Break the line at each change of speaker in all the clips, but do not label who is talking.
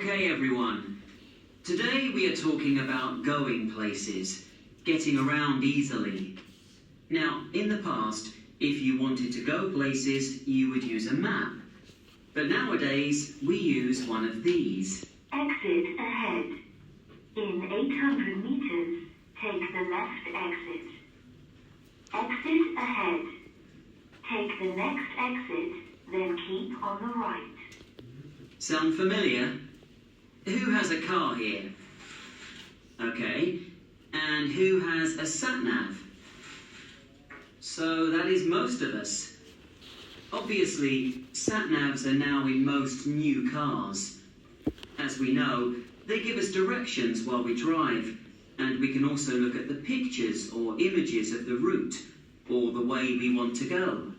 Okay, everyone. Today we are talking about going places, getting around easily. Now, in the past, if you wanted to go places, you would use a map. But nowadays, we use one of these.
Exit ahead. In 800 meters, take the left exit. Exit ahead. Take the next exit, then keep on the right.
Sound familiar? Who has a car here? Okay. And who has a Satnav? So that is most of us. Obviously, Satnavs are now in most new cars. As we know, they give us directions while we drive, and we can also look at the pictures or images of the route, or the way we want to go.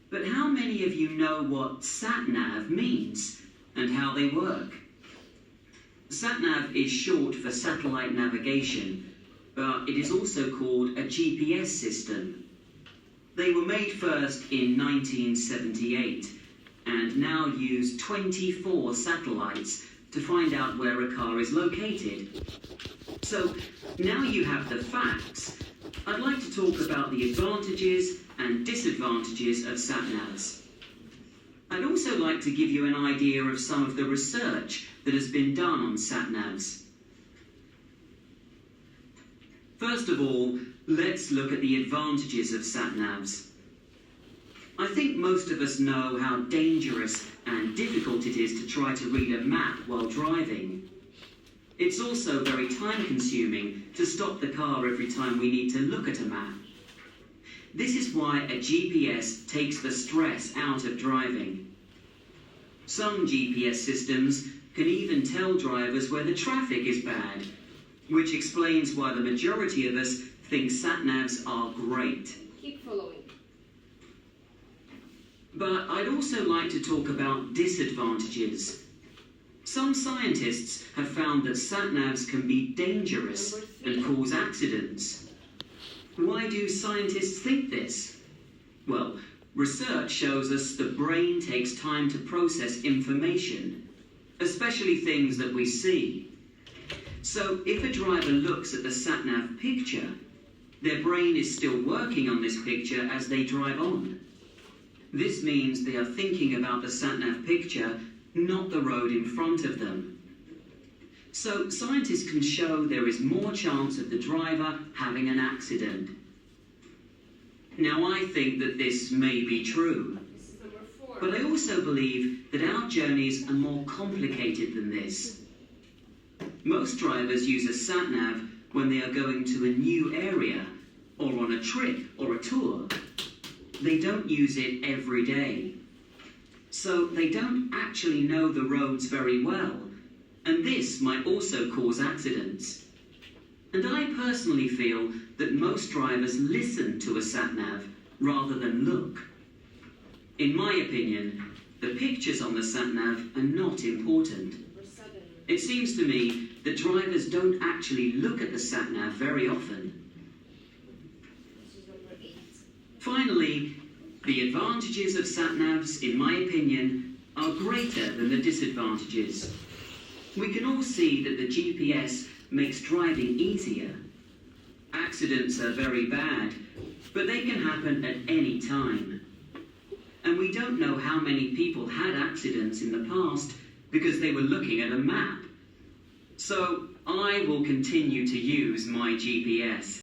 But how many of you know what Satnav means, and how they work? Satnav is short for satellite navigation, but it is also called a GPS system. They were made first in 1978 and now use 24 satellites to find out where a car is located. So now you have the facts, I'd like to talk about the advantages and disadvantages of Satnavs. I'd also like to give you an idea of some of the research that has been done on Satnavs. First of all, let's look at the advantages of Satnavs. I think most of us know how dangerous and difficult it is to try to read a map while driving. It's also very time-consuming to stop the car every time we need to look at a map. This is why a GPS takes the stress out of driving. Some GPS systems can even tell drivers where the traffic is bad, which explains why the majority of us think Satnavs are great.
Keep following.
But I'd also like to talk about disadvantages. Some scientists have found that Satnavs can be dangerous and cause accidents. Why do scientists think this? Well, research shows us the brain takes time to process information, especially things that we see. So if a driver looks at the Satnav picture, their brain is still working on this picture as they drive on. This means they are thinking about the Satnav picture, not the road in front of them. So scientists can show there is more chance of the driver having an accident. Now I think that this may be true,
This is number 4.
but I also believe that our journeys are more complicated than this. Most drivers use a Satnav when they are going to a new area, or on a trip or a tour. They don't use it every day. So they don't actually know the roads very well, and this might also cause accidents. And I personally feel that most drivers listen to a Satnav rather than look. In my opinion, the pictures on the Satnav are not important. It seems to me that drivers don't actually look at the Satnav very often.
This is number 8.
Finally, the advantages of Satnavs, in my opinion, are greater than the disadvantages. We can all see that the GPS makes driving easier. Accidents are very bad, but they can happen at any time. And we don't know how many people had accidents in the past because they were looking at a map. So I will continue to use my GPS.